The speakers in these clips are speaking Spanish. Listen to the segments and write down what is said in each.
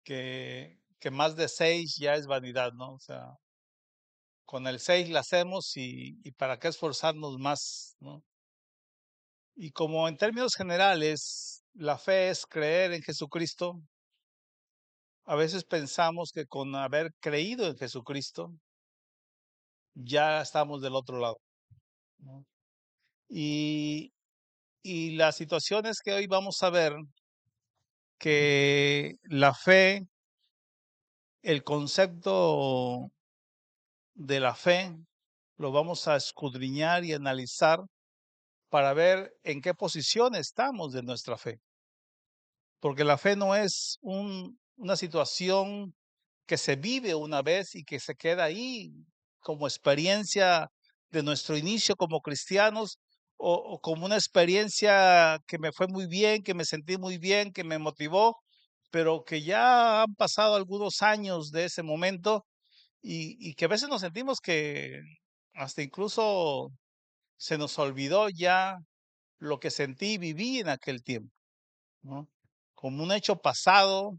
que más de 6 ya es vanidad, ¿no? O sea, con el 6 la hacemos y para qué esforzarnos más, ¿no? Y como en términos generales, la fe es creer en Jesucristo, a veces pensamos que con haber creído en Jesucristo, ya estamos del otro lado, ¿no? Y, y la situación es que hoy vamos a ver que la fe, el concepto de la fe, lo vamos a escudriñar y analizar para ver en qué posición estamos de nuestra fe. Porque la fe no es una situación que se vive una vez y que se queda ahí como experiencia de nuestro inicio como cristianos o como una experiencia que me fue muy bien, que me sentí muy bien, que me motivó, pero que ya han pasado algunos años de ese momento y que a veces nos sentimos que hasta incluso se nos olvidó ya lo que sentí y viví en aquel tiempo, ¿no? Como un hecho pasado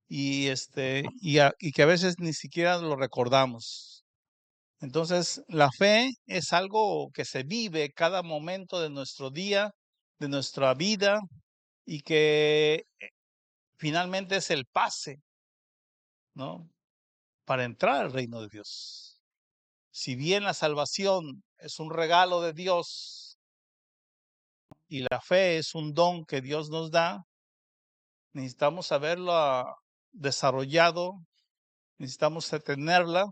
y que a veces ni siquiera lo recordamos. Entonces, la fe es algo que se vive cada momento de nuestro día, de nuestra vida y que finalmente es el pase, ¿no? Para entrar al reino de Dios. Si bien la salvación es un regalo de Dios y la fe es un don que Dios nos da, necesitamos haberla desarrollado, necesitamos tenerla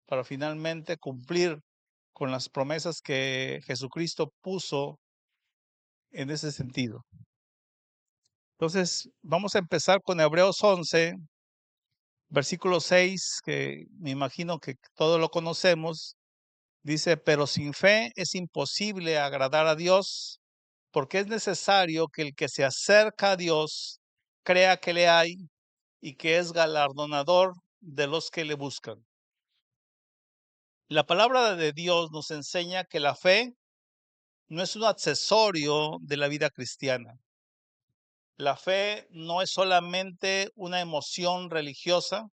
para finalmente cumplir con las promesas que Jesucristo puso en ese sentido. Entonces, vamos a empezar con Hebreos 11, versículo 6, que me imagino que todos lo conocemos. Dice, pero sin fe es imposible agradar a Dios, porque es necesario que el que se acerca a Dios crea que le hay y que es galardonador de los que le buscan. La palabra de Dios nos enseña que la fe no es un accesorio de la vida cristiana. La fe no es solamente una emoción religiosa,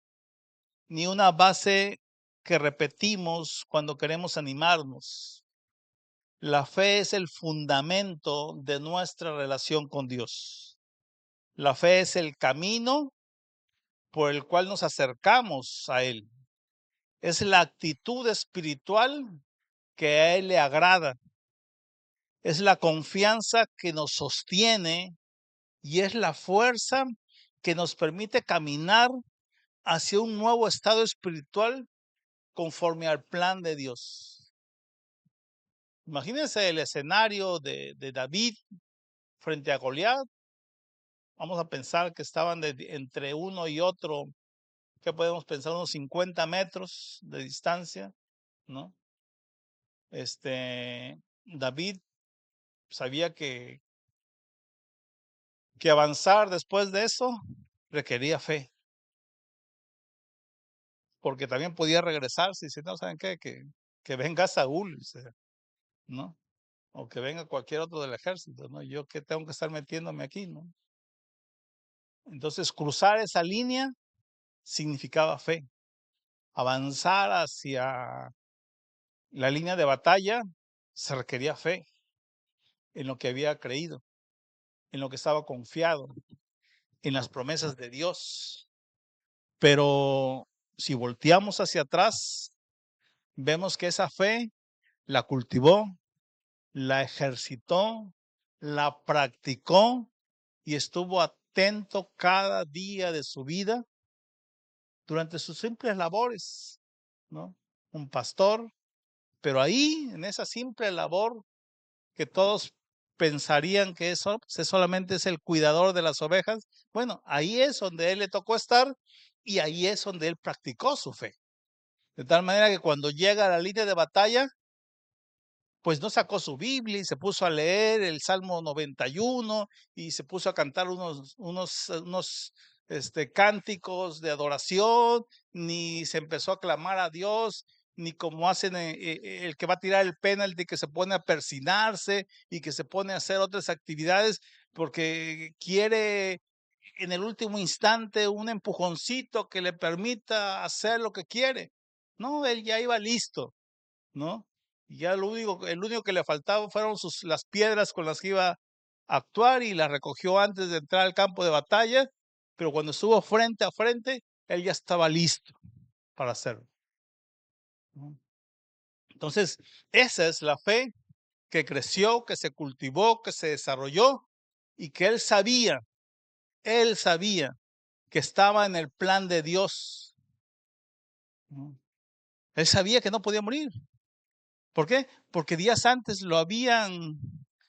ni una base que repetimos cuando queremos animarnos. La fe es el fundamento de nuestra relación con Dios. La fe es el camino por el cual nos acercamos a Él. Es la actitud espiritual que a Él le agrada. Es la confianza que nos sostiene y es la fuerza que nos permite caminar hacia un nuevo estado espiritual conforme al plan de Dios. Imagínense el escenario de David frente a Goliat. Vamos a pensar que estaban entre uno y otro, ¿qué podemos pensar? Unos 50 metros de distancia, ¿no? David sabía que avanzar después de eso requería fe, porque también podía regresarse y decir, no, ¿saben qué? Que venga Saúl, ¿no? O que venga cualquier otro del ejército, ¿no? Yo qué tengo que estar metiéndome aquí, ¿no? Entonces, cruzar esa línea significaba fe. Avanzar hacia la línea de batalla se requería fe en lo que había creído, en lo que estaba confiado, en las promesas de Dios. Pero si volteamos hacia atrás, vemos que esa fe la cultivó, la ejercitó, la practicó y estuvo atento cada día de su vida durante sus simples labores, ¿no? Un pastor, pero ahí, en esa simple labor que todos pensarían que eso solamente es el cuidador de las ovejas, bueno, ahí es donde él le tocó estar y ahí es donde él practicó su fe. De tal manera que cuando llega a la línea de batalla, pues no sacó su Biblia y se puso a leer el Salmo 91 y se puso a cantar unos cánticos de adoración, ni se empezó a clamar a Dios, ni como hacen el que va a tirar el penalti, que se pone a persinarse y que se pone a hacer otras actividades porque quiere en el último instante un empujoncito que le permita hacer lo que quiere. No, él ya iba listo, ¿no? Ya el único que le faltaba fueron las piedras con las que iba a actuar y las recogió antes de entrar al campo de batalla, pero cuando estuvo frente a frente, él ya estaba listo para hacerlo, ¿no? Entonces, esa es la fe que creció, que se cultivó, que se desarrolló y que él sabía que estaba en el plan de Dios, ¿no? Él sabía que no podía morir. ¿Por qué? Porque días antes lo habían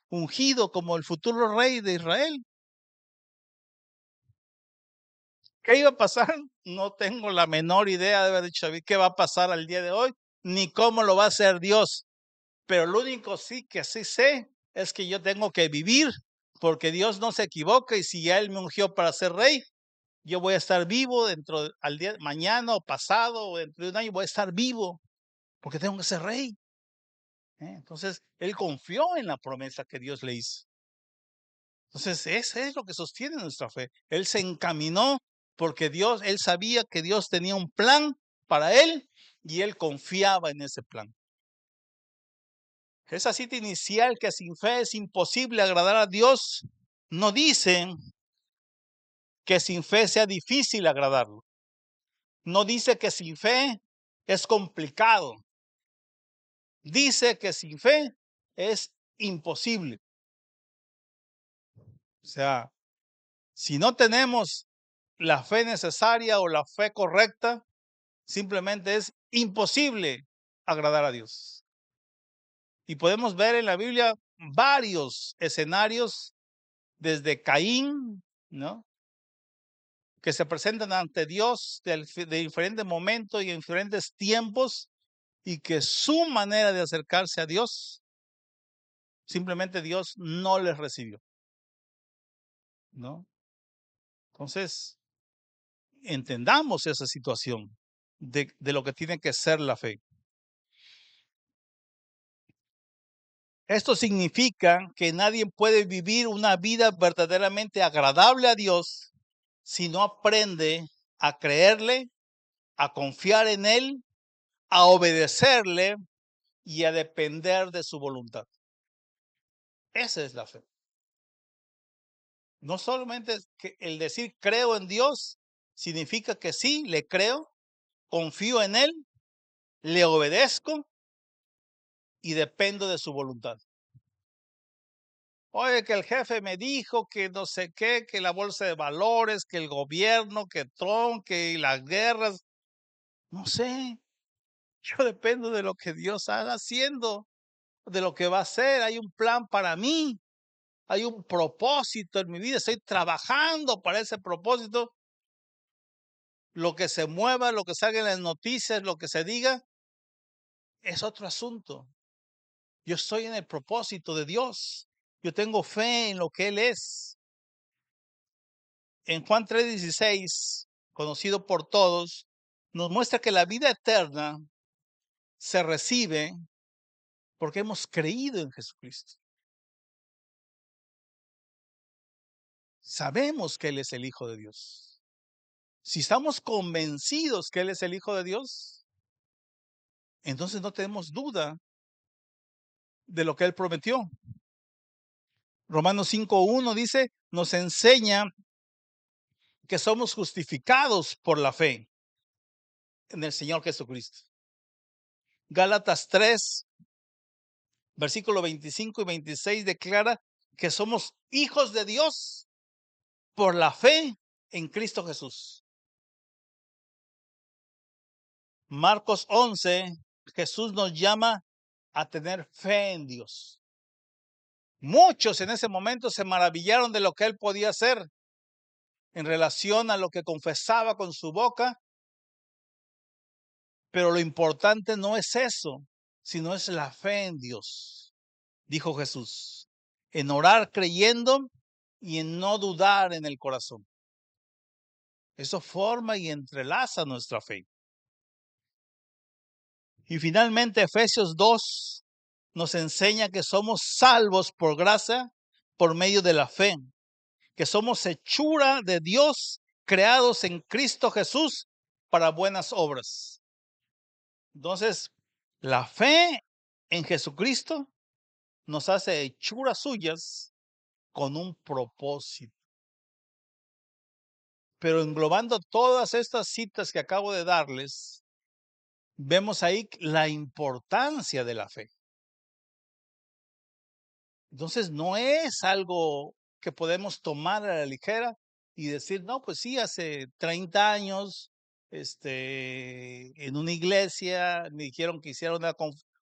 ungido como el futuro rey de Israel. ¿Qué iba a pasar? No tengo la menor idea de haber dicho David qué va a pasar al día de hoy, ni cómo lo va a hacer Dios. Pero lo único sí que sí sé es que yo tengo que vivir porque Dios no se equivoca y si ya Él me ungió para ser rey, yo voy a estar vivo al día mañana o pasado o dentro de un año voy a estar vivo porque tengo que ser rey. Entonces, él confió en la promesa que Dios le hizo. Entonces, ese es lo que sostiene nuestra fe. Él se encaminó porque él sabía que Dios tenía un plan para él y él confiaba en ese plan. Esa cita inicial que sin fe es imposible agradar a Dios, no dice que sin fe sea difícil agradarlo. No dice que sin fe es complicado. Dice que sin fe es imposible. O sea, si no tenemos la fe necesaria o la fe correcta, simplemente es imposible agradar a Dios. Y podemos ver en la Biblia varios escenarios desde Caín, ¿no? Que se presentan ante Dios de diferentes momentos y en diferentes tiempos y que su manera de acercarse a Dios, simplemente Dios no les recibió, ¿no? Entonces, entendamos esa situación de lo que tiene que ser la fe. Esto significa que nadie puede vivir una vida verdaderamente agradable a Dios si no aprende a creerle, a confiar en Él, a obedecerle y a depender de su voluntad. Esa es la fe. No solamente que el decir creo en Dios significa que sí, le creo, confío en Él, le obedezco y dependo de su voluntad. Oye, que el jefe me dijo que no sé qué, que la bolsa de valores, que el gobierno, que Trump, que las guerras. No sé, yo dependo de lo que Dios haga haciendo, de lo que va a hacer. Hay un plan para mí, hay un propósito en mi vida, estoy trabajando para ese propósito. Lo que se mueva, lo que salga en las noticias, lo que se diga, es otro asunto. Yo estoy en el propósito de Dios. Yo tengo fe en lo que Él es. En Juan 3:16, conocido por todos, nos muestra que la vida eterna se recibe porque hemos creído en Jesucristo. Sabemos que Él es el Hijo de Dios. Si estamos convencidos que Él es el Hijo de Dios, entonces no tenemos duda de lo que Él prometió. Romanos 5:1 dice, nos enseña que somos justificados por la fe en el Señor Jesucristo. Gálatas 3, versículo 25 y 26 declara que somos hijos de Dios por la fe en Cristo Jesús. Marcos 11, Jesús nos llama a tener fe en Dios. Muchos en ese momento se maravillaron de lo que él podía hacer en relación a lo que confesaba con su boca, pero lo importante no es eso, sino es la fe en Dios, dijo Jesús, en orar creyendo y en no dudar en el corazón. Eso forma y entrelaza nuestra fe. Y finalmente Efesios 2 nos enseña que somos salvos por gracia por medio de la fe, que somos hechura de Dios, creados en Cristo Jesús para buenas obras. Entonces, la fe en Jesucristo nos hace hechuras suyas con un propósito. Pero englobando todas estas citas que acabo de darles, vemos ahí la importancia de la fe. Entonces, no es algo que podemos tomar a la ligera y decir, no, pues sí, hace 30 años, en una iglesia me dijeron que hiciera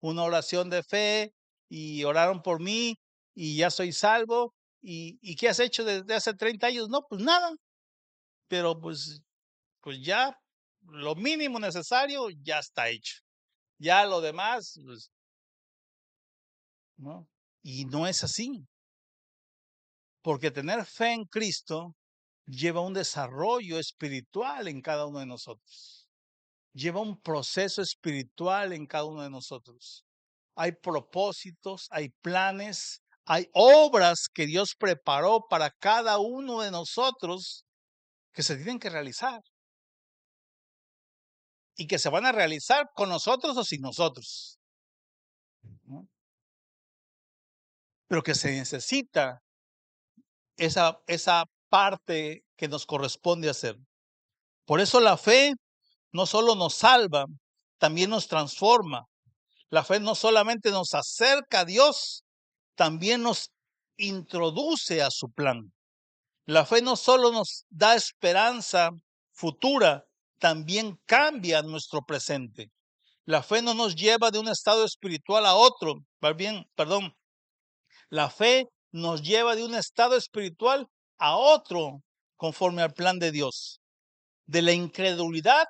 una oración de fe y oraron por mí y ya soy salvo. ¿Y qué has hecho desde hace 30 años? No, pues nada, pero pues ya lo mínimo necesario ya está hecho. Ya lo demás, pues, ¿no? Y no es así. Porque tener fe en Cristo lleva un desarrollo espiritual en cada uno de nosotros. Lleva un proceso espiritual en cada uno de nosotros. Hay propósitos, hay planes, hay obras que Dios preparó para cada uno de nosotros que se tienen que realizar. Y que se van a realizar con nosotros o sin nosotros, ¿no? Pero que se necesita esa parte que nos corresponde hacer. Por eso la fe no solo nos salva, también nos transforma. La fe no solamente nos acerca a Dios, también nos introduce a su plan. La fe no solo nos da esperanza futura, también cambia nuestro presente. La fe no nos lleva de un estado espiritual a otro, perdón. La fe nos lleva de un estado espiritual a otro conforme al plan de Dios. De la incredulidad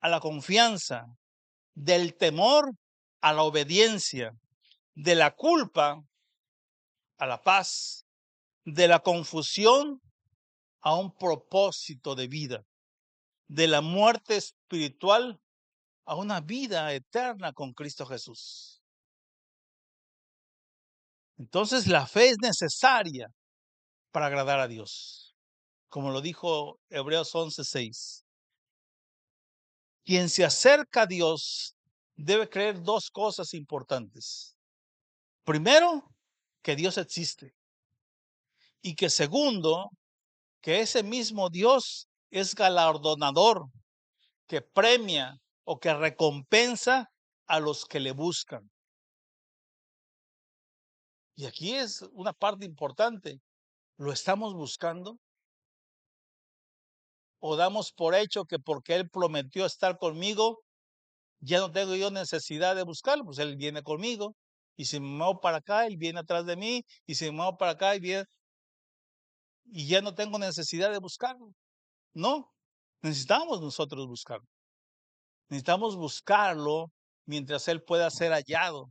a la confianza, del temor a la obediencia, de la culpa a la paz, de la confusión a un propósito de vida, de la muerte espiritual a una vida eterna con Cristo Jesús. Entonces la fe es necesaria para agradar a Dios, como lo dijo Hebreos 11:6. Quien se acerca a Dios debe creer dos cosas importantes. Primero, que Dios existe. Y que segundo, que ese mismo Dios es galardonador, que premia o que recompensa a los que le buscan. Y aquí es una parte importante. ¿Lo estamos buscando? ¿O damos por hecho que porque Él prometió estar conmigo, ya no tengo yo necesidad de buscarlo? Pues Él viene conmigo. Y si me muevo para acá, Él viene atrás de mí. Y si me muevo para acá, Él viene. Y ya no tengo necesidad de buscarlo. No, necesitamos nosotros buscarlo. Necesitamos buscarlo mientras Él pueda ser hallado,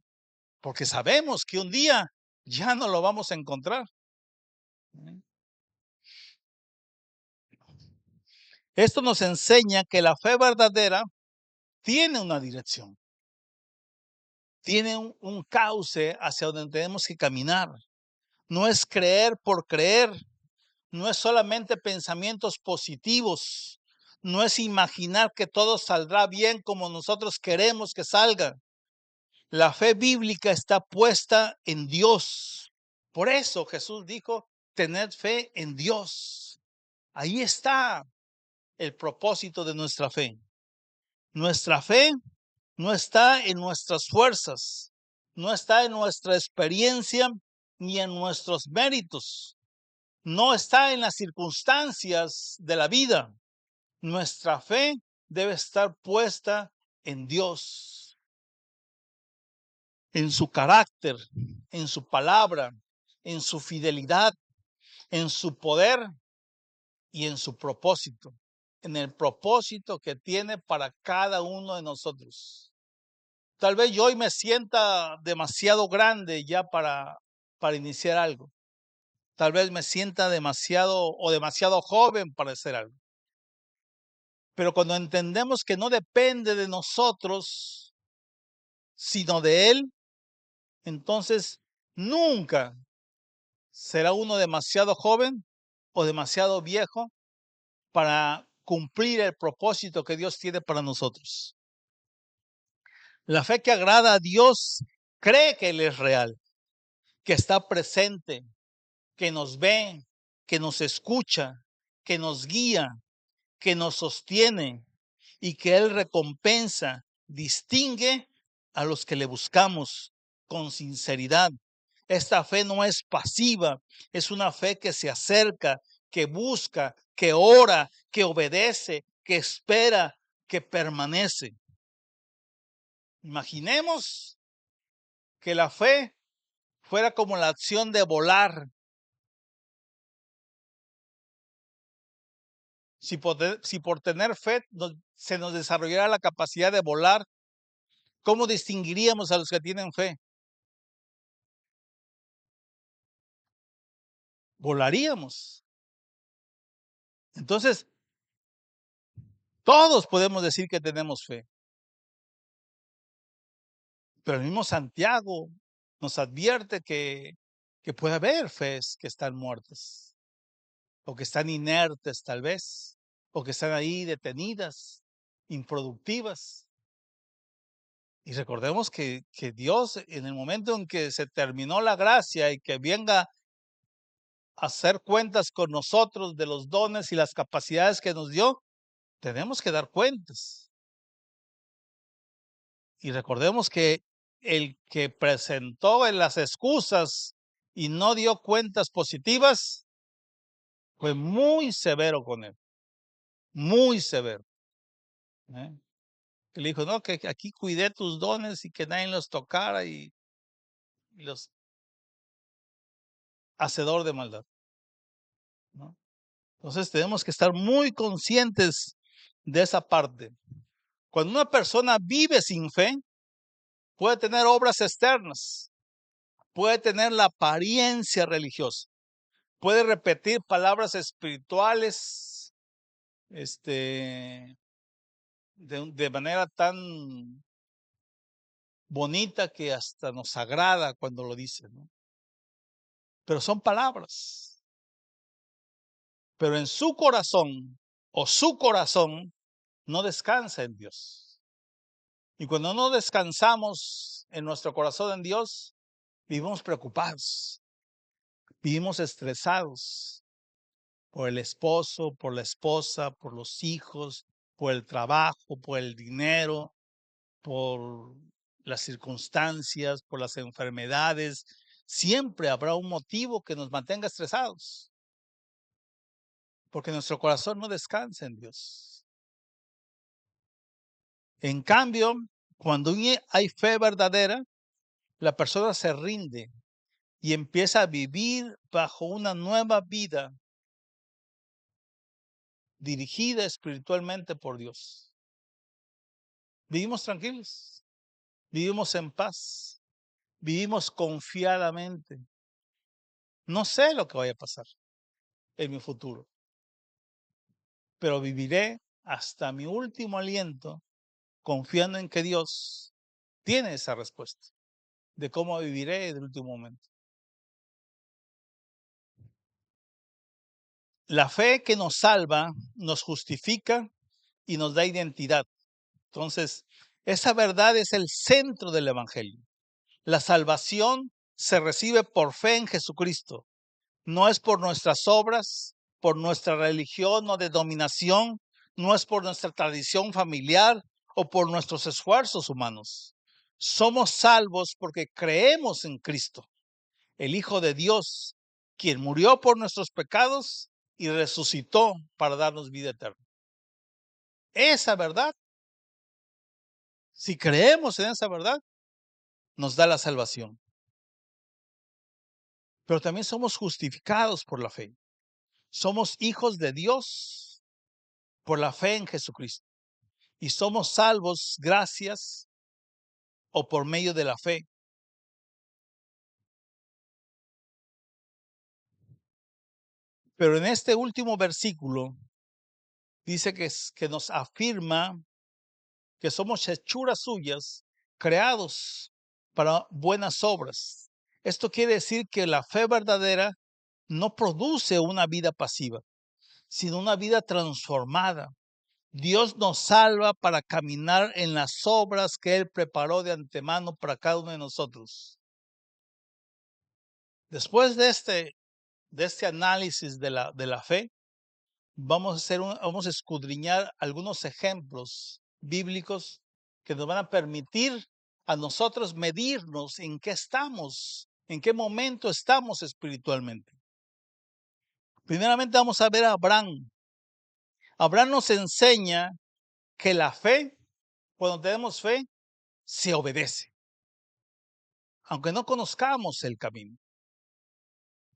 porque sabemos que un día ya no lo vamos a encontrar. Esto nos enseña que la fe verdadera tiene una dirección, tiene un cauce hacia donde tenemos que caminar. No es creer por creer, no es solamente pensamientos positivos, no es imaginar que todo saldrá bien como nosotros queremos que salga. La fe bíblica está puesta en Dios. Por eso Jesús dijo, tened fe en Dios. Ahí está el propósito de nuestra fe. Nuestra fe no está en nuestras fuerzas, no está en nuestra experiencia ni en nuestros méritos, no está en las circunstancias de la vida. Nuestra fe debe estar puesta en Dios, en su carácter, en su palabra, en su fidelidad, en su poder y en su propósito, en el propósito que tiene para cada uno de nosotros. Tal vez yo hoy me sienta demasiado grande ya para iniciar algo. Tal vez me sienta demasiado joven para hacer algo. Pero cuando entendemos que no depende de nosotros, sino de Él, entonces nunca será uno demasiado joven o demasiado viejo para cumplir el propósito que Dios tiene para nosotros. La fe que agrada a Dios cree que Él es real, que está presente, que nos ve, que nos escucha, que nos guía, que nos sostiene y que Él recompensa, distingue a los que le buscamos con sinceridad. Esta fe no es pasiva, es una fe que se acerca, que busca, que ora, que obedece, que espera, que permanece. Imaginemos que la fe fuera como la acción de volar. Si por tener fe se nos desarrollara la capacidad de volar, ¿cómo distinguiríamos a los que tienen fe? Volaríamos. Entonces, todos podemos decir que tenemos fe, pero el mismo Santiago nos advierte que puede haber fes que están muertas, o que están inertes tal vez, o que están ahí detenidas, improductivas. Y recordemos que Dios, en el momento en que se terminó la gracia y que venga a hacer cuentas con nosotros de los dones y las capacidades que nos dio, tenemos que dar cuentas. Y recordemos que el que presentó en las excusas y no dio cuentas positivas fue muy severo con él, muy severo. ¿Eh? Que le dijo, no, que aquí cuidé tus dones y que nadie los tocara y los hacedor de maldad. ¿No? Entonces tenemos que estar muy conscientes de esa parte. Cuando una persona vive sin fe, puede tener obras externas, puede tener la apariencia religiosa, puede repetir palabras espirituales, de manera tan bonita que hasta nos agrada cuando lo dice, ¿no? Pero son palabras. Pero en su corazón no descansa en Dios. Y cuando no descansamos en nuestro corazón en Dios, vivimos preocupados, vivimos estresados por el esposo, por la esposa, por los hijos, por el trabajo, por el dinero, por las circunstancias, por las enfermedades. Siempre habrá un motivo que nos mantenga estresados, porque nuestro corazón no descansa en Dios. En cambio, cuando hay fe verdadera, la persona se rinde y empieza a vivir bajo una nueva vida dirigida espiritualmente por Dios. Vivimos tranquilos, vivimos en paz, vivimos confiadamente. No sé lo que vaya a pasar en mi futuro, pero viviré hasta mi último aliento confiando en que Dios tiene esa respuesta de cómo viviré en el último momento. La fe que nos salva, nos justifica y nos da identidad. Entonces, esa verdad es el centro del Evangelio. La salvación se recibe por fe en Jesucristo. No es por nuestras obras, por nuestra religión o denominación, no es por nuestra tradición familiar o por nuestros esfuerzos humanos. Somos salvos porque creemos en Cristo, el Hijo de Dios, quien murió por nuestros pecados y resucitó para darnos vida eterna. Esa verdad, si creemos en esa verdad, nos da la salvación. Pero también somos justificados por la fe. Somos hijos de Dios por la fe en Jesucristo. Y somos salvos gracias o por medio de la fe. Pero en este último versículo dice que nos afirma que somos hechuras suyas, creados para buenas obras. Esto quiere decir que la fe verdadera no produce una vida pasiva, sino una vida transformada. Dios nos salva para caminar en las obras que Él preparó de antemano para cada uno de nosotros. Después de este análisis de la fe, vamos a escudriñar algunos ejemplos bíblicos que nos van a permitir a nosotros medirnos en qué estamos, en qué momento estamos espiritualmente. Primeramente vamos a ver a Abraham. Abraham nos enseña que la fe, cuando tenemos fe, se obedece, aunque no conozcamos el camino.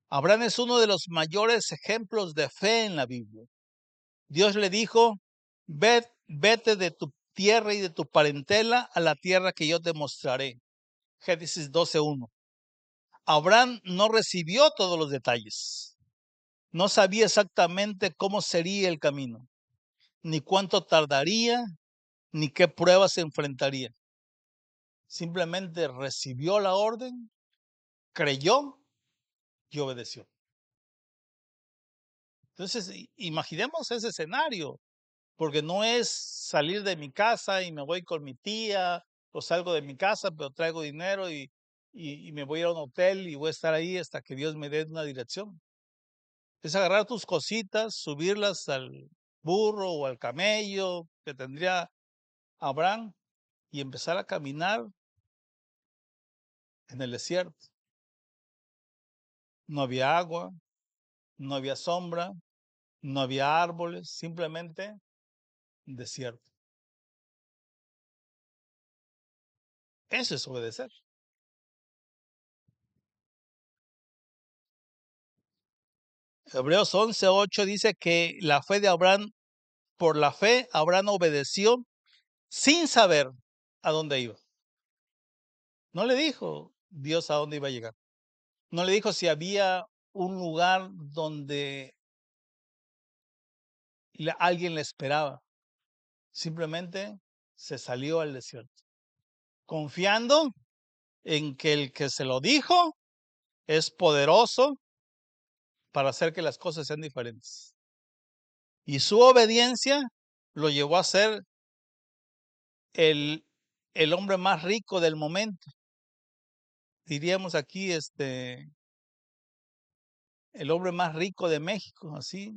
Abraham es uno de los mayores ejemplos de fe en la Biblia. Dios le dijo, vete de tu tierra y de tu parentela a la tierra que yo te mostraré. Génesis 12:1. Abraham no recibió todos los detalles. No sabía exactamente cómo sería el camino, ni cuánto tardaría, ni qué pruebas se enfrentaría. Simplemente recibió la orden, creyó y obedeció. Entonces, imaginemos ese escenario, porque no es salir de mi casa y me voy con mi tía, o salgo de mi casa, pero traigo dinero y me voy a ir a un hotel y voy a estar ahí hasta que Dios me dé una dirección. Es agarrar tus cositas, subirlas al burro o al camello que tendría Abraham y empezar a caminar en el desierto. No había agua, no había sombra, no había árboles, simplemente desierto. Eso es obedecer. Hebreos 11:8 dice que la fe de Abraham, por la fe, Abraham obedeció sin saber a dónde iba. No le dijo Dios a dónde iba a llegar. No le dijo si había un lugar donde alguien le esperaba. Simplemente se salió al desierto, confiando en que el que se lo dijo es poderoso para hacer que las cosas sean diferentes. Y su obediencia lo llevó a ser el hombre más rico del momento. Diríamos aquí, el hombre más rico de México, así.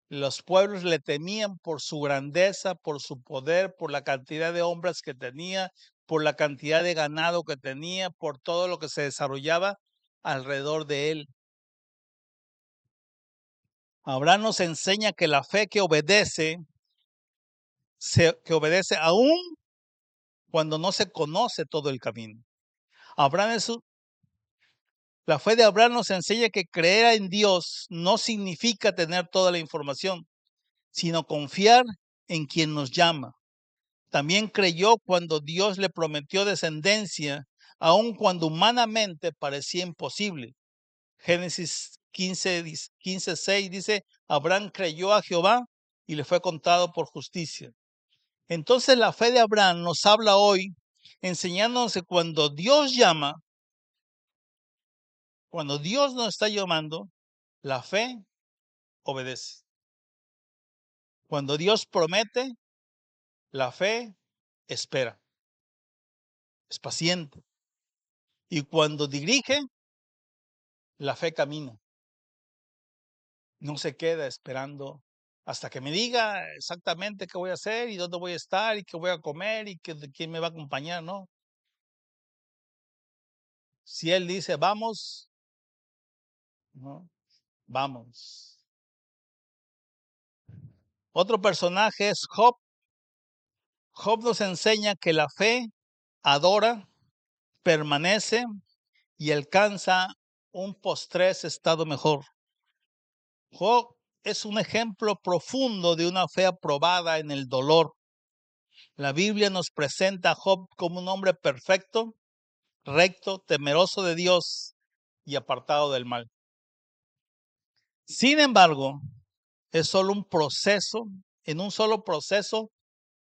Los pueblos le temían por su grandeza, por su poder, por la cantidad de hombres que tenía, por la cantidad de ganado que tenía, por todo lo que se desarrollaba alrededor de él. Abraham nos enseña que la fe que obedece aún cuando no se conoce todo el camino. La fe de Abraham nos enseña que creer en Dios no significa tener toda la información, sino confiar en quien nos llama. También creyó cuando Dios le prometió descendencia, aun cuando humanamente parecía imposible. Génesis 15:6 dice, Abraham creyó a Jehová y le fue contado por justicia. Entonces la fe de Abraham nos habla hoy, enseñándonos que cuando Dios llama, cuando Dios nos está llamando, la fe obedece. Cuando Dios promete, la fe espera, es paciente. Y cuando dirige, la fe camina. No se queda esperando hasta que me diga exactamente qué voy a hacer y dónde voy a estar y qué voy a comer y quién me va a acompañar, ¿no? Si Él dice, vamos, ¿no? Vamos. Otro personaje es Job. Job nos enseña que la fe adora, permanece y alcanza un postrer estado mejor. Job es un ejemplo profundo de una fe aprobada en el dolor. La Biblia nos presenta a Job como un hombre perfecto, recto, temeroso de Dios y apartado del mal. Sin embargo, es solo un proceso. En un solo proceso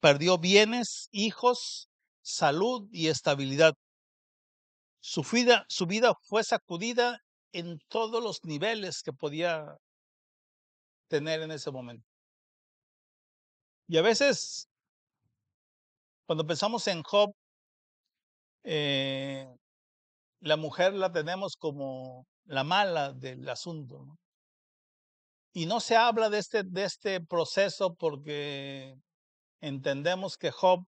perdió bienes, hijos, salud y estabilidad. Su vida fue sacudida en todos los niveles que podía tener en ese momento. Y a veces, cuando pensamos en Job, eh, la mujer la tenemos como la mala del asunto, ¿no? Y no se habla de este proceso porque entendemos que Job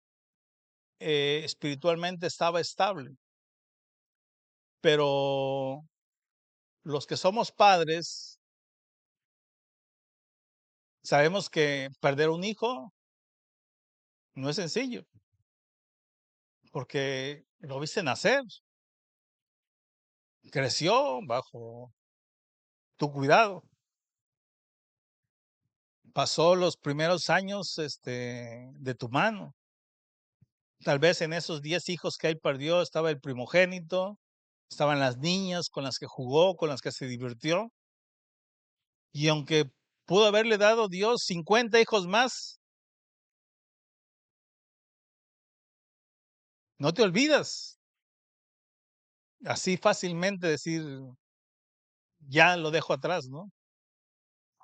espiritualmente estaba estable, pero los que somos padres sabemos que perder un hijo no es sencillo, porque lo viste nacer, creció bajo tu cuidado, pasó los primeros años de tu mano. Tal vez en esos 10 hijos que él perdió estaba el primogénito, estaban las niñas con las que jugó, con las que se divirtió. Y aunque pudo haberle dado Dios 50 hijos más, no te olvidas así fácilmente decir, ya lo dejo atrás, ¿no?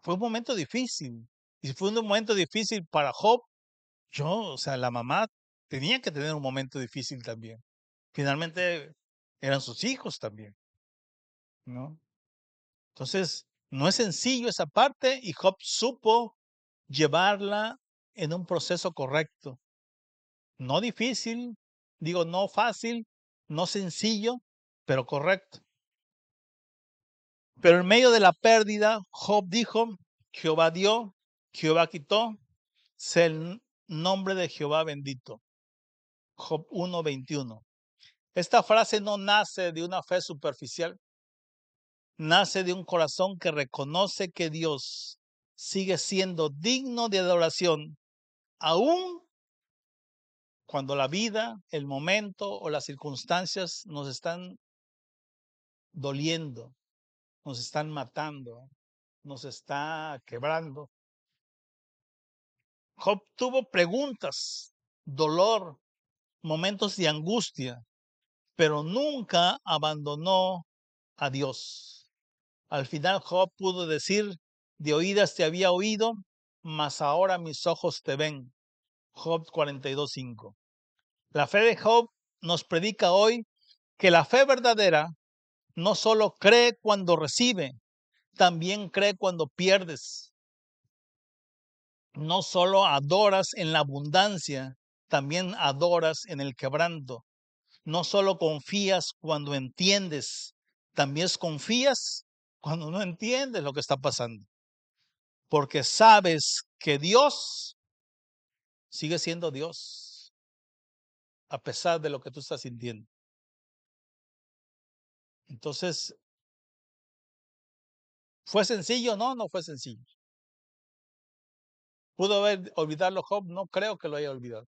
Fue un momento difícil. Y si fue un momento difícil para Job, o sea, la mamá tenía que tener un momento difícil también. Finalmente eran sus hijos también, ¿no? Entonces, no es sencillo esa parte y Job supo llevarla en un proceso correcto. No difícil, digo, no fácil, no sencillo, pero correcto. Pero en medio de la pérdida, Job dijo, Jehová dio, Jehová quitó, sea el nombre de Jehová bendito. Job 1:21. Esta frase no nace de una fe superficial, nace de un corazón que reconoce que Dios sigue siendo digno de adoración, aun cuando la vida, el momento o las circunstancias nos están doliendo, nos están matando, nos está quebrando. Job tuvo preguntas, dolor, momentos de angustia, pero nunca abandonó a Dios. Al final Job pudo decir, de oídas te había oído, mas ahora mis ojos te ven. Job 42:5. La fe de Job nos predica hoy que la fe verdadera no solo cree cuando recibe, también cree cuando pierdes. No solo adoras en la abundancia, también adoras en el quebranto. No solo confías cuando entiendes, también confías cuando no entiendes lo que está pasando. Porque sabes que Dios sigue siendo Dios, a pesar de lo que tú estás sintiendo. Entonces, ¿fue sencillo? No, no fue sencillo. ¿Pudo haber olvidarlo Job? No creo que lo haya olvidado.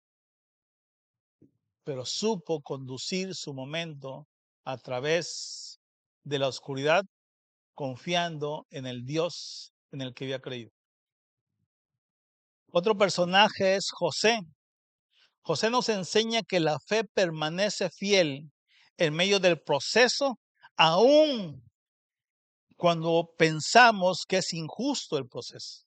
Pero supo conducir su momento a través de la oscuridad, confiando en el Dios en el que había creído. Otro personaje es José. José nos enseña que la fe permanece fiel en medio del proceso, aun cuando pensamos que es injusto el proceso.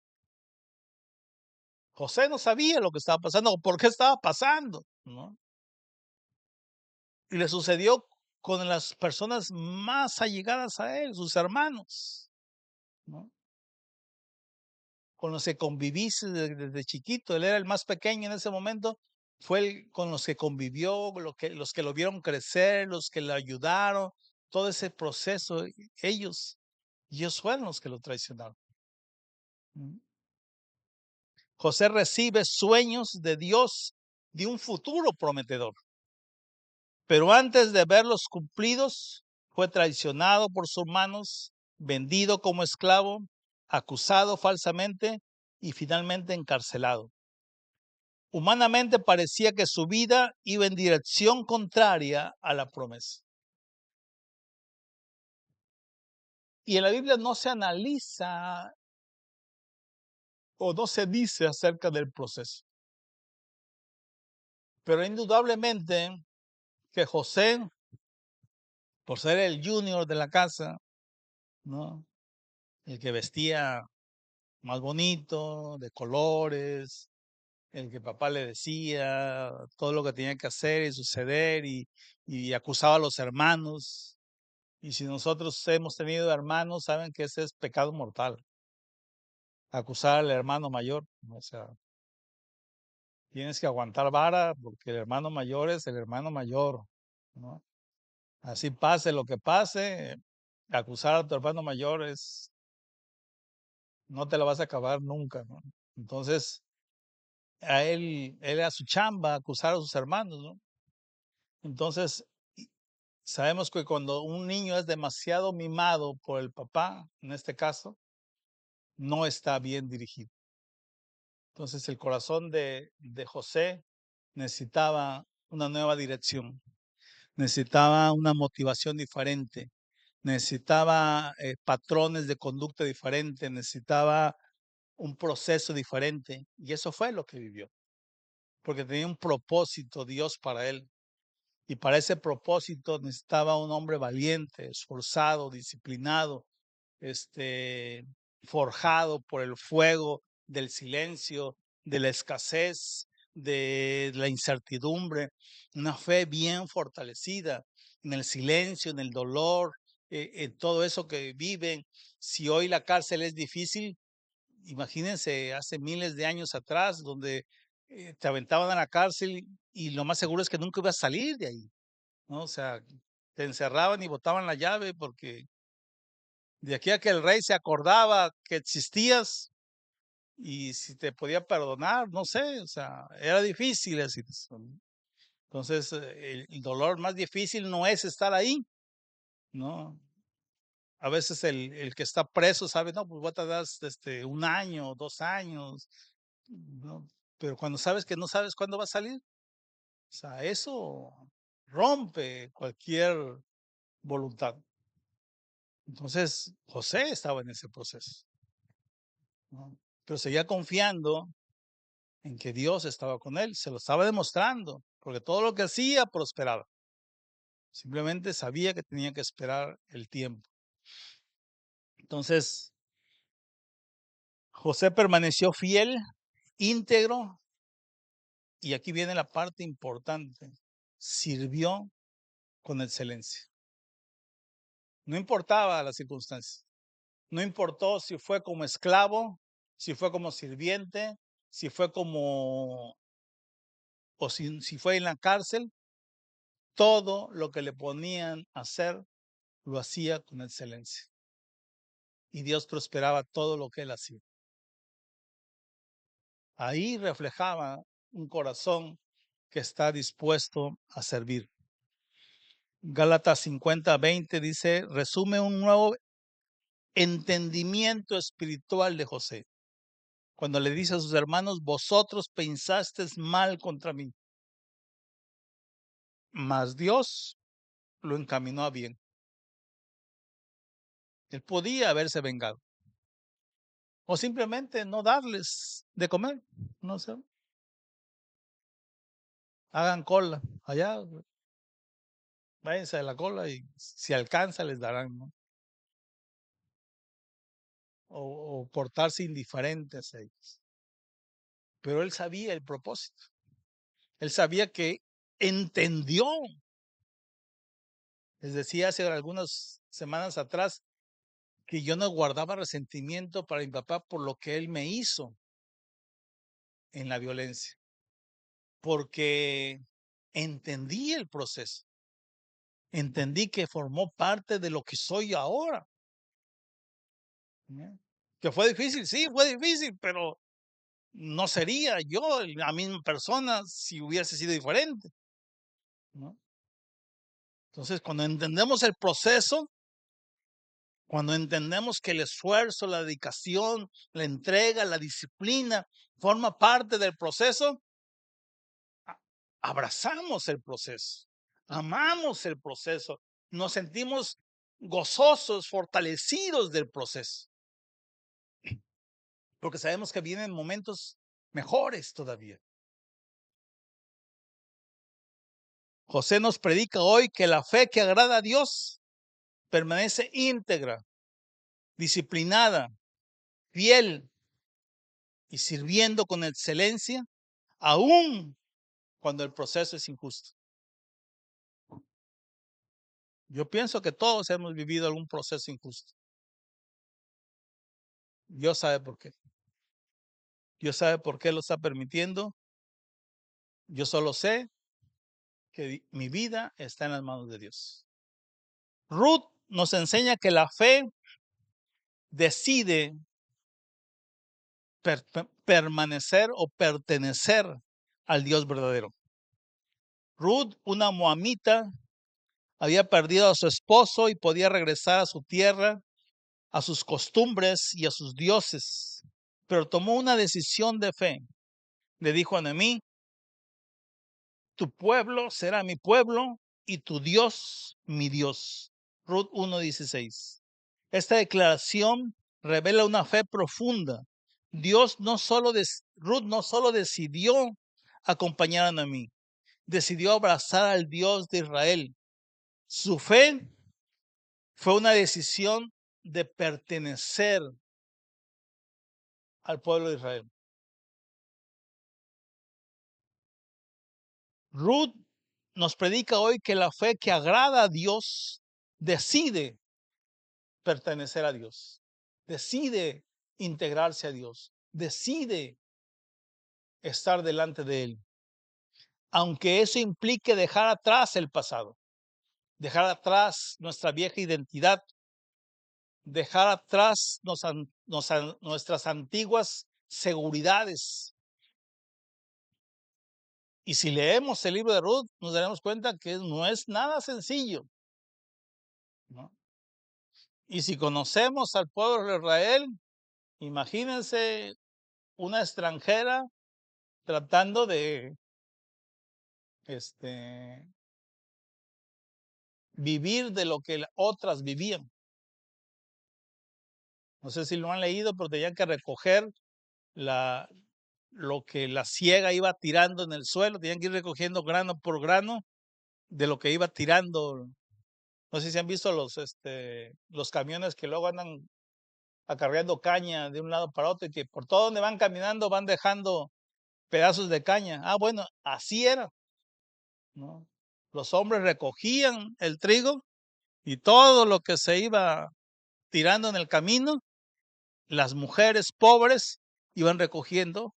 José no sabía lo que estaba pasando o por qué estaba pasando, ¿no? Y le sucedió con las personas más allegadas a él, sus hermanos, ¿no? Con los que conviviste desde chiquito. Él era el más pequeño en ese momento. Fue con los que convivió, los que lo vieron crecer, los que le ayudaron, todo ese proceso. Ellos fueron los que lo traicionaron. José recibe sueños de Dios de un futuro prometedor. Pero antes de verlos cumplidos, fue traicionado por sus hermanos, vendido como esclavo, acusado falsamente y finalmente encarcelado. Humanamente parecía que su vida iba en dirección contraria a la promesa. Y en la Biblia no se analiza o no se dice acerca del proceso. Pero indudablemente que José, por ser el junior de la casa, ¿no? El que vestía más bonito, de colores, el que papá le decía todo lo que tenía que hacer y suceder y acusaba a los hermanos. Y si nosotros hemos tenido hermanos, saben que ese es pecado mortal, acusar al hermano mayor. O sea, tienes que aguantar vara porque el hermano mayor es el hermano mayor, ¿no? Así pase lo que pase, acusar a tu hermano mayor es, no te la vas a acabar nunca, ¿no? Entonces, él a su chamba, acusar a sus hermanos, ¿no? Entonces, sabemos que cuando un niño es demasiado mimado por el papá, en este caso, no está bien dirigido. Entonces, el corazón de José necesitaba una nueva dirección, necesitaba una motivación diferente, necesitaba patrones de conducta diferentes, necesitaba un proceso diferente. Y eso fue lo que vivió, porque tenía un propósito Dios para él. Y para ese propósito necesitaba un hombre valiente, esforzado, disciplinado, este, forjado por el fuego del silencio, de la escasez, de la incertidumbre, una fe bien fortalecida en el silencio, en el dolor, en todo eso que viven. Si hoy la cárcel es difícil, imagínense hace miles de años atrás, donde te aventaban a la cárcel y lo más seguro es que nunca ibas a salir de ahí, ¿no? O sea, te encerraban y botaban la llave porque de aquí a que el rey se acordaba que existías y si te podía perdonar, no sé, o sea, era difícil así. Entonces, el dolor más difícil no es estar ahí, ¿no? A veces el que está preso sabe, no, pues voy a tardar un año, 2 años, ¿no? Pero cuando sabes que no sabes cuándo va a salir, o sea, eso rompe cualquier voluntad. Entonces, José estaba en ese proceso, ¿no? Pero seguía confiando en que Dios estaba con él, se lo estaba demostrando, porque todo lo que hacía prosperaba. Simplemente sabía que tenía que esperar el tiempo. Entonces, José permaneció fiel, íntegro, y aquí viene la parte importante, sirvió con excelencia. No importaba las circunstancias, no importó si fue como esclavo, si fue como sirviente, si fue como, o si fue en la cárcel, todo lo que le ponían a hacer, lo hacía con excelencia. Y Dios prosperaba todo lo que él hacía. Ahí reflejaba un corazón que está dispuesto a servir. Gálatas 50:20 dice, resume un nuevo entendimiento espiritual de José. Cuando le dice a sus hermanos, vosotros pensasteis mal contra mí, mas Dios lo encaminó a bien. Él podía haberse vengado o simplemente no darles de comer, no sé, hagan cola allá, váyanse a la cola y si alcanza les darán, ¿no? O portarse indiferentes a ellos. Pero él sabía el propósito. Él sabía que entendió. Les decía hace algunas semanas atrás que yo no guardaba resentimiento para mi papá por lo que él me hizo en la violencia, porque entendí el proceso, entendí que formó parte de lo que soy ahora. ¿No? Que fue difícil, sí, fue difícil, pero no sería yo la misma persona si hubiese sido diferente, ¿no? Entonces, cuando entendemos el proceso, cuando entendemos que el esfuerzo, la dedicación, la entrega, la disciplina forma parte del proceso, abrazamos el proceso, amamos el proceso, nos sentimos gozosos, fortalecidos del proceso, porque sabemos que vienen momentos mejores todavía. José nos predica hoy que la fe que agrada a Dios permanece íntegra disciplinada, fiel y sirviendo con excelencia, aún cuando el proceso es injusto. Yo pienso que todos hemos vivido algún proceso injusto. Dios sabe por qué. Dios sabe por qué lo está permitiendo. Yo solo sé que mi vida está en las manos de Dios. Ruth nos enseña que la fe decide permanecer o pertenecer al Dios verdadero. Ruth, una moabita, había perdido a su esposo y podía regresar a su tierra, a sus costumbres y a sus dioses, pero tomó una decisión de fe. Le dijo a Noemí: tu pueblo será mi pueblo y tu Dios mi Dios. Ruth 1:16. Esta declaración revela una fe profunda. Ruth no solo decidió acompañar a Noemí, decidió abrazar al Dios de Israel. Su fe fue una decisión de pertenecer al pueblo de Israel. Ruth nos predica hoy que la fe que agrada a Dios decide pertenecer a Dios, decide integrarse a Dios, decide estar delante de Él, aunque eso implique dejar atrás el pasado, dejar atrás nuestra vieja identidad, dejar atrás nuestras antiguas seguridades. Y si leemos el libro de Ruth, nos daremos cuenta que no es nada sencillo, ¿no? Y si conocemos al pueblo de Israel, imagínense una extranjera tratando de vivir de lo que otras vivían. No sé si lo han leído, pero tenían que recoger lo que la siega iba tirando en el suelo, tenían que ir recogiendo grano por grano de lo que iba tirando. No sé si han visto los camiones que luego andan acarreando caña de un lado para otro y que por todo donde van caminando van dejando pedazos de caña. Ah, bueno, así era, ¿no? Los hombres recogían el trigo y todo lo que se iba tirando en el camino, las mujeres pobres iban recogiendo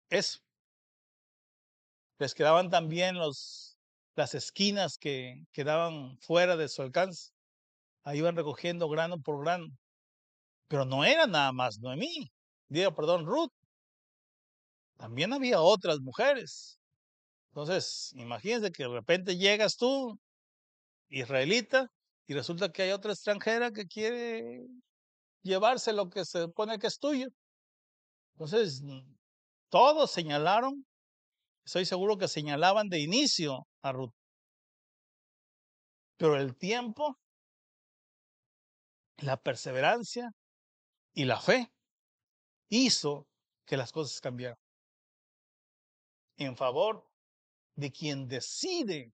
eso. Les quedaban también las esquinas que quedaban fuera de su alcance. Ahí iban recogiendo grano por grano. Pero no era nada más Noemí, Ruth. También había otras mujeres. Entonces, imagínense que de repente llegas tú, israelita, y resulta que hay otra extranjera que quiere llevarse lo que se supone que es tuyo. Entonces, todos señalaron, estoy seguro que señalaban de inicio a Ruth. Pero el tiempo, la perseverancia y la fe hizo que las cosas cambiaran en favor de quien decide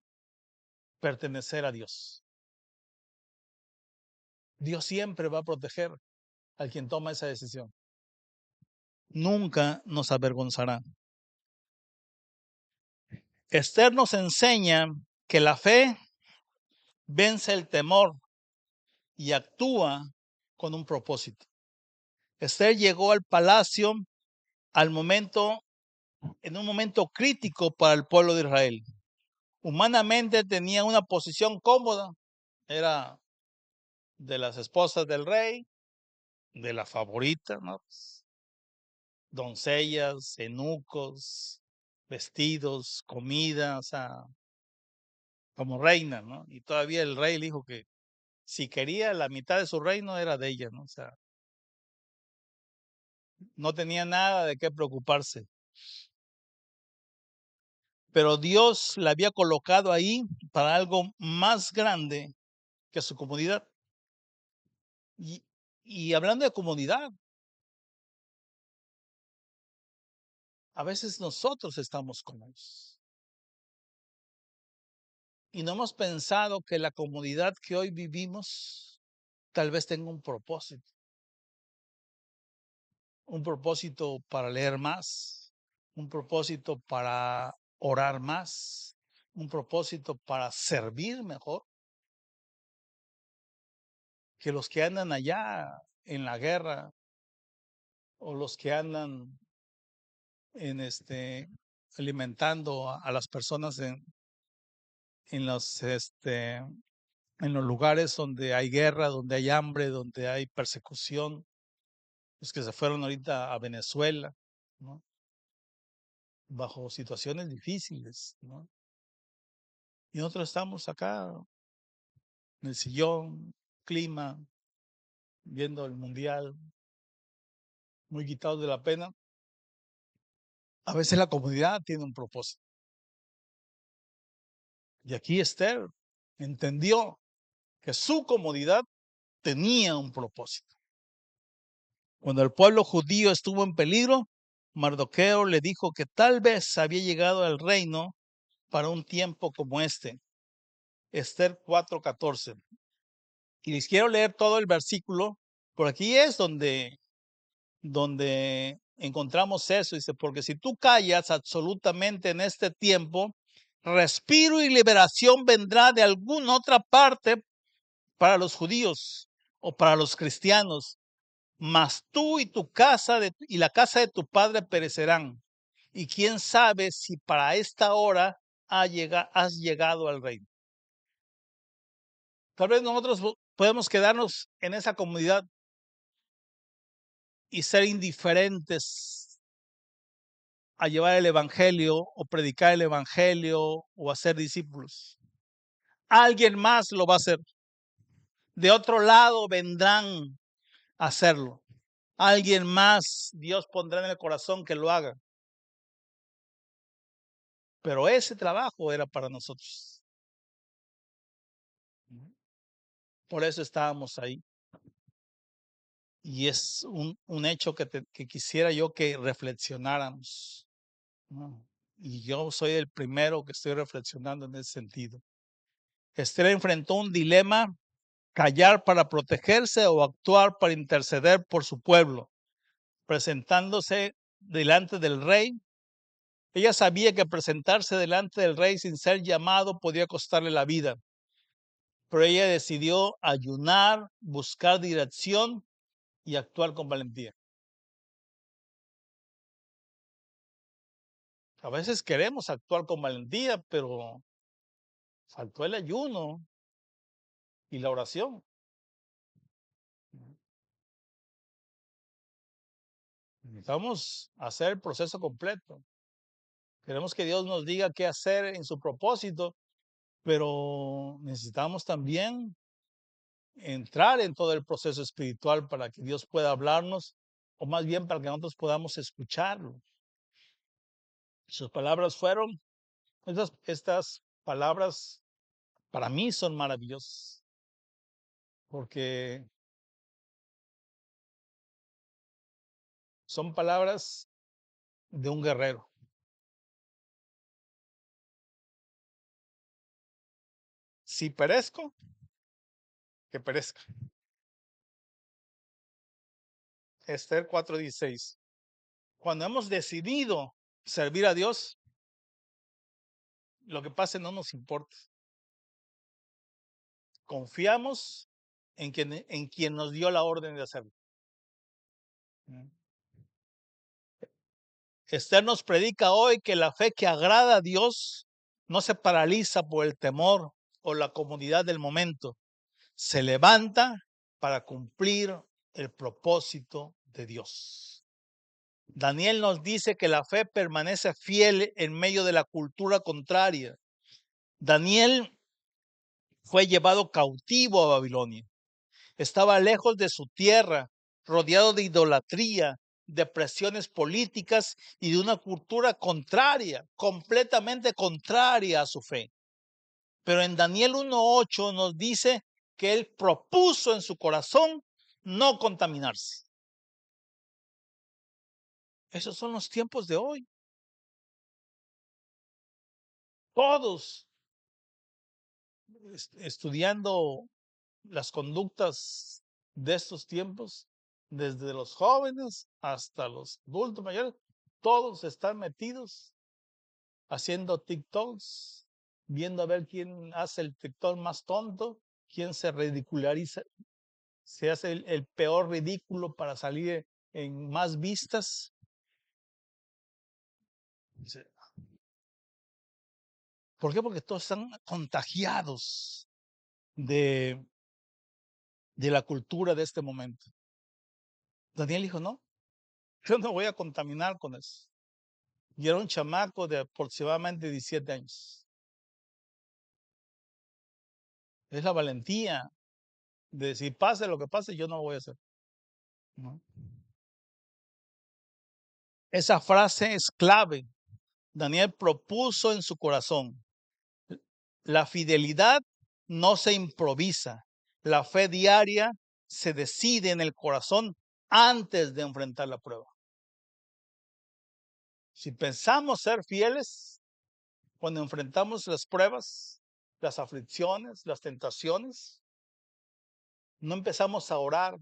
pertenecer a Dios. Dios siempre va a proteger al quien toma esa decisión. Nunca nos avergonzará. Esther nos enseña que la fe vence el temor y actúa con un propósito. Esther llegó al palacio en un momento crítico para el pueblo de Israel. Humanamente tenía una posición cómoda, era de las esposas del rey, de la favorita, ¿no? Doncellas, eunucos, vestidos, comida, o sea, como reina, ¿no? Y todavía el rey le dijo que si quería la mitad de su reino era de ella, ¿no? O sea, no tenía nada de qué preocuparse. Pero Dios la había colocado ahí para algo más grande que su comunidad. Y hablando de comunidad, a veces nosotros estamos cómodos. Y no hemos pensado que la comunidad que hoy vivimos tal vez tenga un propósito para leer más, un propósito para orar más, un propósito para servir mejor que los que andan allá en la guerra o los que andan en alimentando a las personas en los en los lugares donde hay guerra, donde hay hambre, donde hay persecución, los que se fueron ahorita a Venezuela, ¿no? Bajo situaciones difíciles, ¿no? Y nosotros estamos acá en el sillón, clima, viendo el mundial, muy quitados de la pena. A veces la comunidad tiene un propósito. Y aquí Esther entendió que su comodidad tenía un propósito. Cuando el pueblo judío estuvo en peligro, Mardoqueo le dijo que tal vez había llegado al reino para un tiempo como este. Esther 4:14. Y les quiero leer todo el versículo, por aquí es donde encontramos eso. Dice, porque si tú callas absolutamente en este tiempo, respiro y liberación vendrá de alguna otra parte para los judíos o para los cristianos, mas tú y tu casa y la casa de tu padre perecerán. Y quién sabe si para esta hora has llegado al reino. Tal vez nosotros podemos quedarnos en esa comunidad y ser indiferentes a llevar el evangelio o predicar el evangelio o hacer discípulos. Alguien más lo va a hacer. De otro lado vendrán a hacerlo. Alguien más Dios pondrá en el corazón que lo haga. Pero ese trabajo era para nosotros. Por eso estábamos ahí. Y es un hecho que quisiera yo que reflexionáramos, ¿no? Y yo soy el primero que estoy reflexionando en ese sentido. Esther enfrentó un dilema: callar para protegerse o actuar para interceder por su pueblo, presentándose delante del rey. Ella sabía que presentarse delante del rey sin ser llamado podía costarle la vida, pero ella decidió ayunar, buscar dirección y actuar con valentía. A veces queremos actuar con valentía, pero faltó el ayuno y la oración. Necesitamos hacer el proceso completo. Queremos que Dios nos diga qué hacer en su propósito, pero necesitamos también entrar en todo el proceso espiritual para que Dios pueda hablarnos, o más bien para que nosotros podamos escucharlo. Sus palabras fueron, estas palabras para mí son maravillosas, porque son palabras de un guerrero. Si perezco, que perezca. Esther 4:16. Cuando hemos decidido servir a Dios, lo que pase no nos importa. Confiamos en quien nos dio la orden de hacerlo. Esther nos predica hoy que la fe que agrada a Dios no se paraliza por el temor o la comodidad del momento. Se levanta para cumplir el propósito de Dios. Daniel nos dice que la fe permanece fiel en medio de la cultura contraria. Daniel fue llevado cautivo a Babilonia. Estaba lejos de su tierra, rodeado de idolatría, de presiones políticas y de una cultura contraria, completamente contraria a su fe. Pero en Daniel 1:8 nos dice que él propuso en su corazón no contaminarse. Esos son los tiempos de hoy. Todos estudiando las conductas de estos tiempos, desde los jóvenes hasta los adultos mayores, todos están metidos haciendo TikToks, viendo a ver quién hace el TikTok más tonto, quién se ridiculariza, se hace el peor ridículo para salir en más vistas. ¿Por qué? Porque todos están contagiados de, de la cultura de este momento. Daniel dijo, no, yo no voy a contaminar con eso. Y era un chamaco de aproximadamente 17 años. Es la valentía de decir, pase lo que pase, yo no lo voy a hacer. ¿No? Esa frase es clave. Daniel propuso en su corazón, la fidelidad no se improvisa, la fe diaria se decide en el corazón antes de enfrentar la prueba. Si pensamos ser fieles cuando enfrentamos las pruebas, las aflicciones, las tentaciones, no empezamos a orar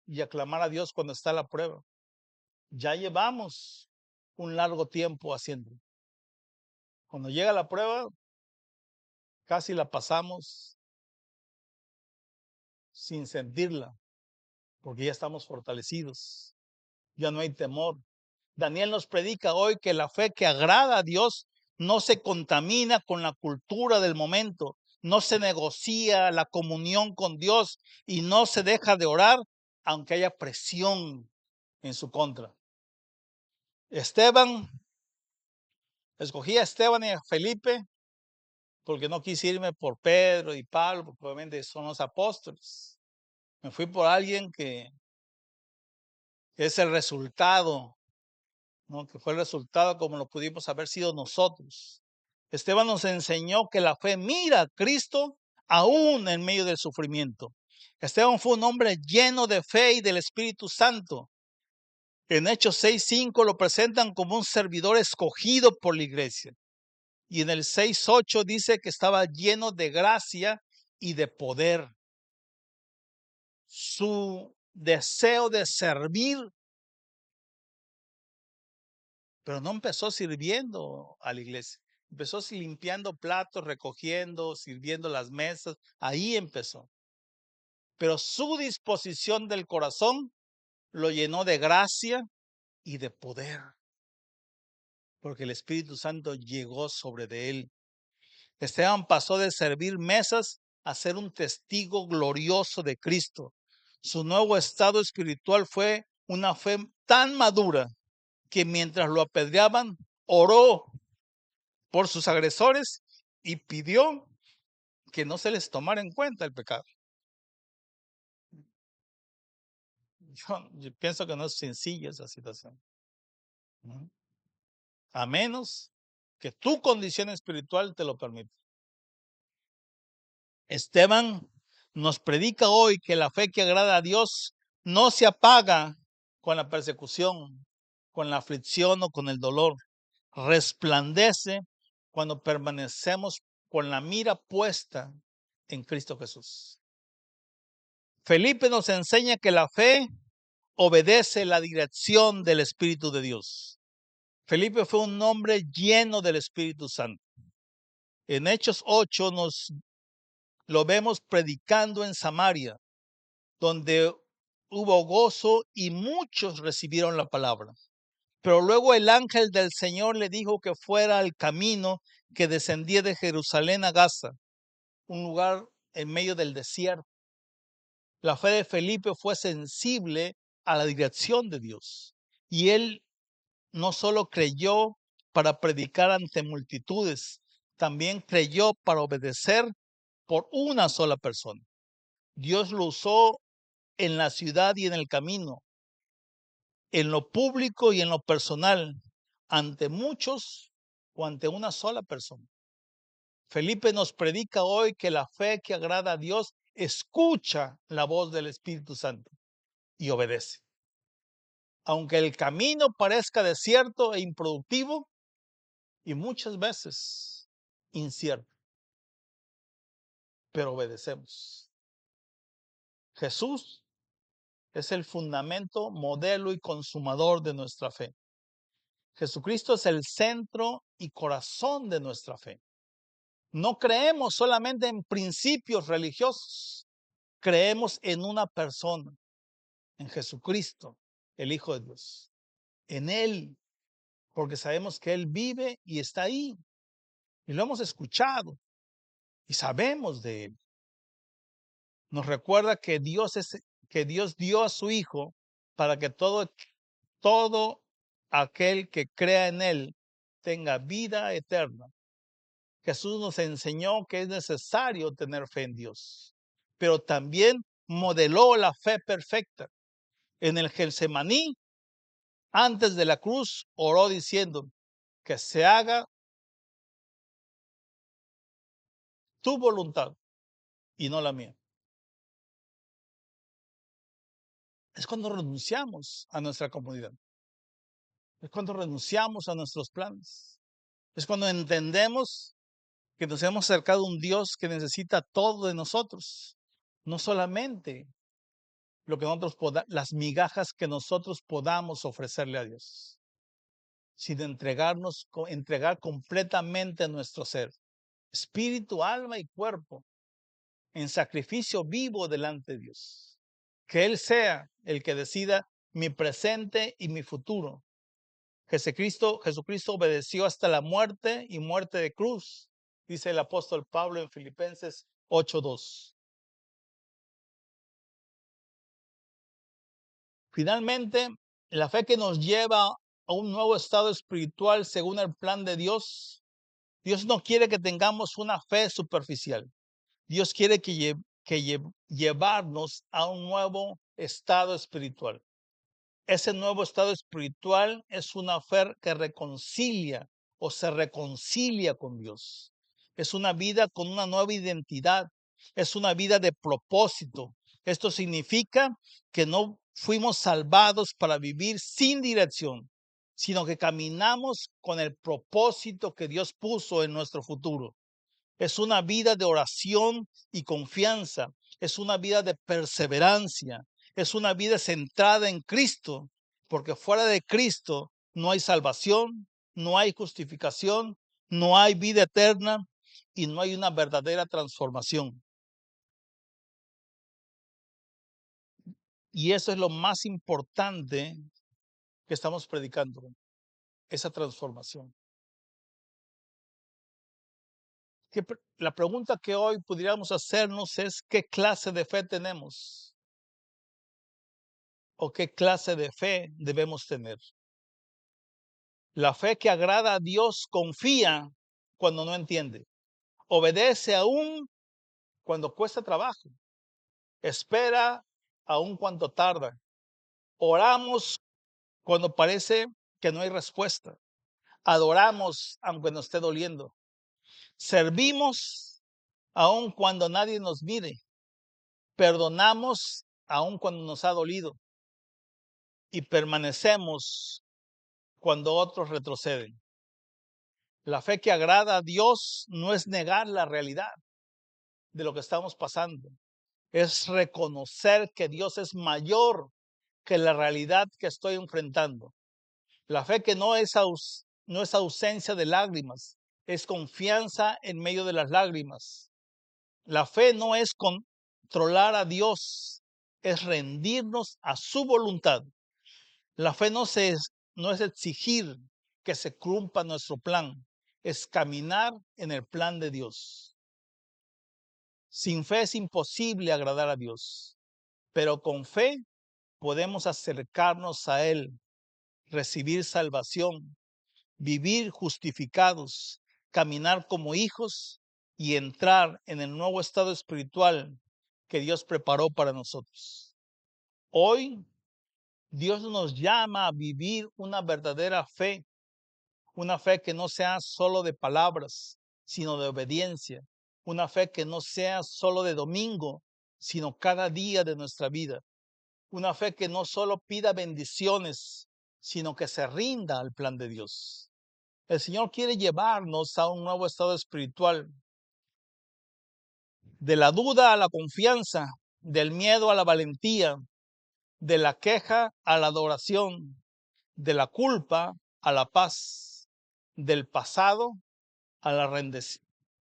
y a clamar a Dios cuando está la prueba. Ya llevamos un largo tiempo haciéndolo. Cuando llega la prueba, casi la pasamos sin sentirla, porque ya estamos fortalecidos, ya no hay temor. Daniel nos predica hoy que la fe que agrada a Dios no se contamina con la cultura del momento, no se negocia la comunión con Dios y no se deja de orar aunque haya presión en su contra. Escogí a Esteban y a Felipe porque no quise irme por Pedro y Pablo, porque obviamente son los apóstoles. Me fui por alguien que es el resultado, ¿no? Que fue el resultado como lo pudimos haber sido nosotros. Esteban nos enseñó que la fe mira a Cristo aún en medio del sufrimiento. Esteban fue un hombre lleno de fe y del Espíritu Santo. En Hechos 6:5 lo presentan como un servidor escogido por la iglesia. Y en el 6:8 dice que estaba lleno de gracia y de poder. Su deseo de servir, pero no empezó sirviendo a la iglesia. Empezó limpiando platos, recogiendo, sirviendo las mesas. Ahí empezó. Pero su disposición del corazón lo llenó de gracia y de poder, porque el Espíritu Santo llegó sobre de él. Esteban pasó de servir mesas a ser un testigo glorioso de Cristo. Su nuevo estado espiritual fue una fe tan madura que mientras lo apedreaban, oró por sus agresores y pidió que no se les tomara en cuenta el pecado. Yo pienso que no es sencilla esa situación, ¿no? A menos que tu condición espiritual te lo permita. Esteban nos predica hoy que la fe que agrada a Dios no se apaga con la persecución, con la aflicción o con el dolor. Resplandece cuando permanecemos con la mira puesta en Cristo Jesús. Felipe nos enseña que la fe obedece la dirección del Espíritu de Dios. Felipe fue un hombre lleno del Espíritu Santo. En Hechos 8 lo vemos predicando en Samaria, donde hubo gozo y muchos recibieron la palabra. Pero luego el ángel del Señor le dijo que fuera al camino que descendía de Jerusalén a Gaza, un lugar en medio del desierto. La fe de Felipe fue sensible a la dirección de Dios. Y él no solo creyó para predicar ante multitudes, también creyó para obedecer por una sola persona. Dios lo usó en la ciudad y en el camino, en lo público y en lo personal, ante muchos o ante una sola persona. Felipe nos predica hoy que la fe que agrada a Dios escucha la voz del Espíritu Santo y obedece. Aunque el camino parezca desierto e improductivo y muchas veces incierto, pero obedecemos. Jesús Es el fundamento, modelo y consumador de nuestra fe. Jesucristo es el centro y corazón de nuestra fe. No creemos solamente en principios religiosos, creemos en una persona, en Jesucristo, el Hijo de Dios. En Él, porque sabemos que Él vive y está ahí. Y lo hemos escuchado y sabemos de Él. Nos recuerda que que Dios dio a su Hijo para que todo aquel que crea en Él tenga vida eterna. Jesús nos enseñó que es necesario tener fe en Dios, pero también modeló la fe perfecta. En el Getsemaní, antes de la cruz, oró diciendo que se haga tu voluntad y no la mía. Es cuando renunciamos a nuestra comodidad. Es cuando renunciamos a nuestros planes. Es cuando entendemos que nos hemos acercado a un Dios que necesita todo de nosotros. No solamente lo que las migajas que nosotros podamos ofrecerle a Dios, sino entregar completamente nuestro ser, espíritu, alma y cuerpo, en sacrificio vivo delante de Dios. Que Él sea el que decida mi presente y mi futuro. Jesucristo obedeció hasta la muerte y muerte de cruz, dice el apóstol Pablo en Filipenses 8:2. Finalmente, la fe que nos lleva a un nuevo estado espiritual según el plan de Dios. Dios no quiere que tengamos una fe superficial. Dios quiere llevarnos a un nuevo estado espiritual. Ese nuevo estado espiritual es una fe que reconcilia o se reconcilia con Dios. Es una vida con una nueva identidad. Es una vida de propósito. Esto significa que no fuimos salvados para vivir sin dirección, sino que caminamos con el propósito que Dios puso en nuestro futuro. Es una vida de oración y confianza. Es una vida de perseverancia. Es una vida centrada en Cristo, porque fuera de Cristo no hay salvación, no hay justificación, no hay vida eterna y no hay una verdadera transformación. Y eso es lo más importante que estamos predicando, esa transformación. La pregunta que hoy pudiéramos hacernos es: ¿qué clase de fe tenemos? ¿O qué clase de fe debemos tener? La fe que agrada a Dios confía cuando no entiende, obedece aún cuando cuesta trabajo, espera aún cuando tarda, oramos cuando parece que no hay respuesta, adoramos aunque nos esté doliendo, servimos aún cuando nadie nos mire, perdonamos aún cuando nos ha dolido y permanecemos cuando otros retroceden. La fe que agrada a Dios no es negar la realidad de lo que estamos pasando, es reconocer que Dios es mayor que la realidad que estoy enfrentando. La fe que no es ausencia de lágrimas, es confianza en medio de las lágrimas. La fe no es controlar a Dios, es rendirnos a su voluntad. La fe no es exigir que se cumpla nuestro plan, es caminar en el plan de Dios. Sin fe es imposible agradar a Dios, pero con fe podemos acercarnos a Él, recibir salvación, vivir justificados, caminar como hijos y entrar en el nuevo estado espiritual que Dios preparó para nosotros. Hoy Dios nos llama a vivir una verdadera fe, una fe que no sea solo de palabras, sino de obediencia, una fe que no sea solo de domingo, sino cada día de nuestra vida, una fe que no solo pida bendiciones, sino que se rinda al plan de Dios. El Señor quiere llevarnos a un nuevo estado espiritual, de la duda a la confianza, del miedo a la valentía, de la queja a la adoración, de la culpa a la paz, del pasado a la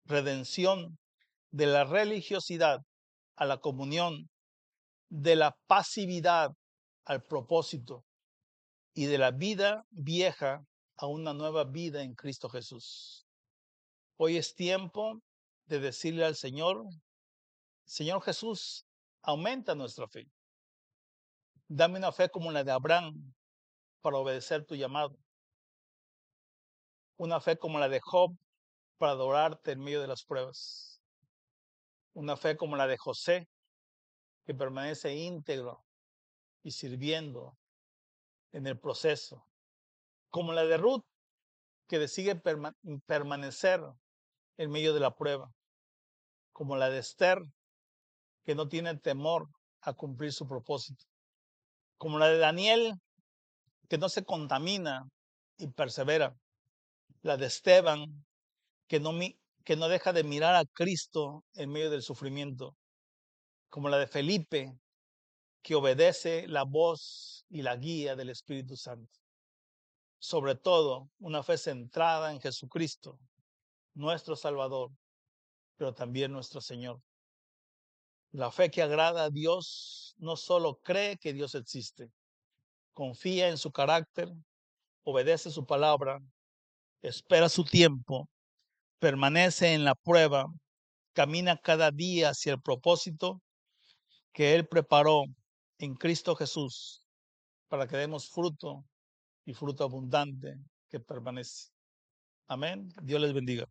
redención, de la religiosidad a la comunión, de la pasividad al propósito y de la vida vieja a una nueva vida en Cristo Jesús. Hoy es tiempo de decirle al Señor, Señor Jesús, aumenta nuestra fe. Dame una fe como la de Abraham para obedecer tu llamado. Una fe como la de Job para adorarte en medio de las pruebas. Una fe como la de José que permanece íntegro y sirviendo en el proceso. Como la de Ruth que decide permanecer en medio de la prueba. Como la de Esther que no tiene temor a cumplir su propósito. Como la de Daniel que no se contamina y persevera. La de Esteban que no deja de mirar a Cristo en medio del sufrimiento. Como la de Felipe que obedece la voz y la guía del Espíritu Santo. Sobre todo, una fe centrada en Jesucristo, nuestro Salvador, pero también nuestro Señor. La fe que agrada a Dios no solo cree que Dios existe, confía en su carácter, obedece su palabra, espera su tiempo, permanece en la prueba, camina cada día hacia el propósito que Él preparó en Cristo Jesús para que demos fruto y fruto abundante que permanece. Amén. Dios les bendiga.